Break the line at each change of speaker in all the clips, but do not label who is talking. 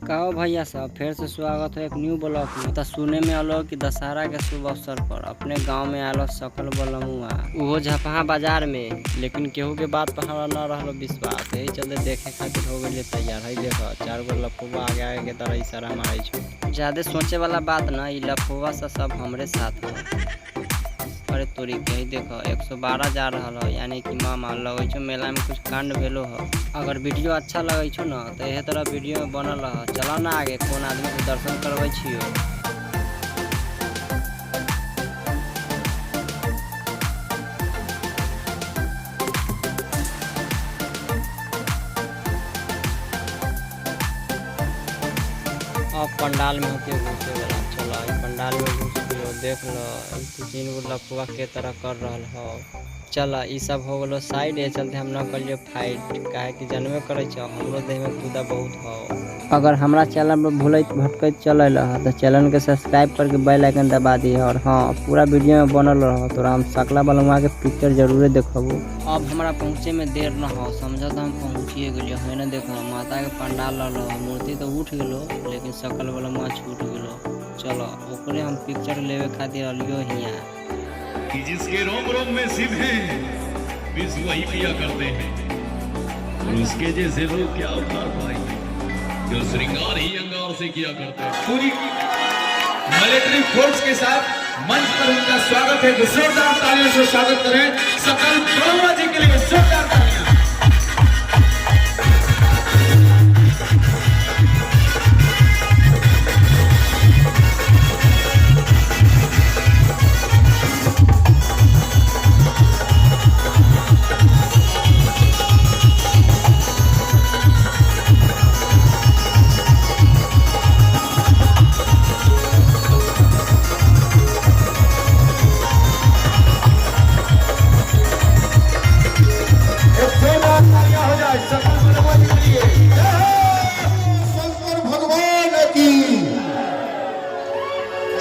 कहो भैया सब फिर से स्वागत है एक न्यू ब्लॉग में। तो सुने में आलो कि दशहरा के शुभ अवसर पर अपने गांव में आलो सकल बलमुआ वो झपहा बाजार में, लेकिन केहू के बात पर हमारा न रहा विश्वास। यही चलते देखे खातिर हो गए तैयार है। देखो 4 गो लफुआ आगे आगे के तरह इशारा मारे छो। ज्यादा सोचे वाला बात ना, ये लफुआ से सब हमरे साथ है। अरे तोरी कही देखो 112 जा रहा है, यानी कि मामा लगे छो मेला में कुछ कांड भेलो है। अगर वीडियो अच्छा लगे छो ना तो यह तरह वीडियो में बनल रह। चलो ना आगे कौन आदमी के दर्शन करवे छियो। अब पंडाल में होते घुसे वाला, चलो पंडाल में घुस देख लो 3 गो लफुआ के तरह कर रहा हो। चल ये सब हो गलो साइड, ये चलते हम न करिए फाइट, काहे कि जानबे करे छो हमरो देह में कूदा बहुत हो। अगर हमारा चैनल पर भूलत भटकत चल तो चैनल के सब्सक्राइब करके बेल आइकन दबा दी। और हाँ, पूरा वीडियो में बनल रहो तो हम सकला बलुआ के पिक्चर जरूर देखबो। अब हमारा पहुँचे में देर न हो, समझो तो हम पहुँचिए गए है ना। देखो माता के पंडाल रहा, मूर्ति तो उठ गलो लेकिन सकल बलुआ छूट गलो। चलो ओकरे हम पिक्चर लेवे खातिर अलियो हिया
कि जिसके रोम रोम में शिव है विष वही पिया करते हैं, और उसके जैसे लोग क्या उतार पाएंगे जो श्रृंगार ही अंगार से किया करते हैं।
पूरी मिलिट्री फोर्स के साथ मंच पर उनका स्वागत है। जोरदार तालियों से स्वागत करें सकल बलुआ जी के लिए। जोरदार तालियां।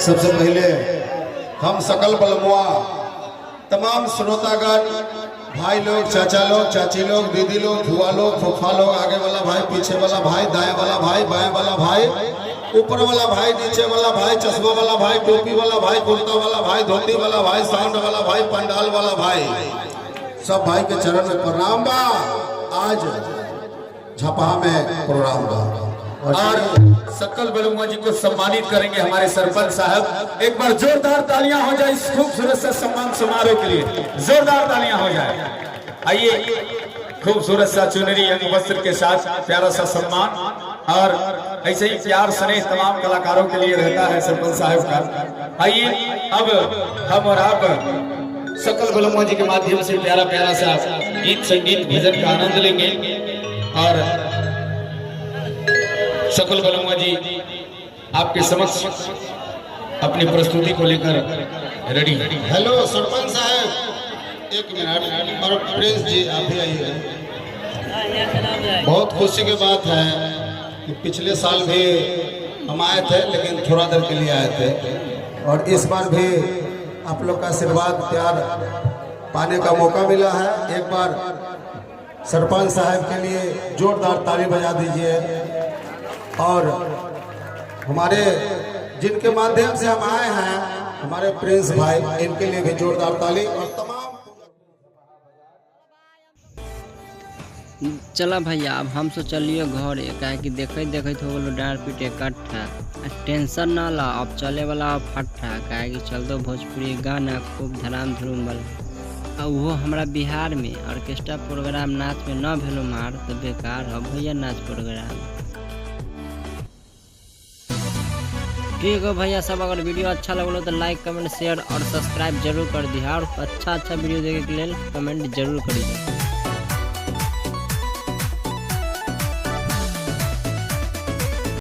सबसे पहले हम सकल बलमुआ तमाम श्रोतागण भाई लोग, चाचा लोग, चाची लोग, दीदी लोग, फुआ लोग, फूफा लोग, आगे वाला भाई, पीछे वाला भाई, दाएं वाला भाई, बाएं वाला भाई, ऊपर वाला भाई, नीचे वाला भाई, चश्मा वाला भाई, टोपी वाला भाई, कुर्ता वाला भाई, धोती वाला भाई, साउंड वाला भाई, पंडाल वाला भाई, सब भाई के चरण में प्रणाम बा। आज झपहा में प्रोग्राम बा
और सकल बलुआ जी को सम्मानित करेंगे हमारे सरपंच साहब। एक बार जोरदार तालियां हो जाए इस खूबसूरत सा सम्मान समारोह के लिए। जोरदार तालियां हो जाए। आइए खूबसूरत सा चुनरी अंग वस्त्र के साथ प्यारा सा सम्मान, और ऐसे ही प्यार स्नेह तमाम कलाकारों के लिए रहता है सरपंच साहब का। आइए अब हम और आप सकल बलुआ जी के माध्यम से प्यारा प्यारा सा गीत संगीत भजन का आनंद लेंगे। और सकल बलुआ जी आपके समक्ष अपनी प्रस्तुति को लेकर रेडी।
हेलो सरपंच साहब, एक मिनट। और प्रिंस जी आप भी आइए। बहुत खुशी की बात है कि पिछले साल भी हम आए थे, लेकिन थोड़ा देर के लिए आए थे, और इस बार भी आप लोग का आशीर्वाद प्यार पाने का मौका मिला है। एक बार सरपंच साहब के लिए जोरदार ताली बजा दीजिए। और हमारे जिनके माध्यम से हम आए हैं, हमारे प्रिंस भाई, इनके लिए भी जोरदार ताली। और तमाम
चला भैया अब हम तो चलिए घर, काहे कि देखते देखते हो गलो डांड पीट इकट्ठा। टेंशन ना ला, अब चले वाला फट्ठा, काहे कि चल दो भोजपुरी गाना खूब धड़ाम धूम वाला। वो हमारा बिहार में ऑर्केस्ट्रा प्रोग्राम नाच में न भेलो मार तो बेकार हो भैया नाच प्रोग्राम। ठीक है भैया सब, अगर वीडियो अच्छा लगलो तो लाइक कमेंट शेयर और सब्सक्राइब जरूर कर दिया, और अच्छा वीडियो देखे के लिए कमेंट जरूर करिए।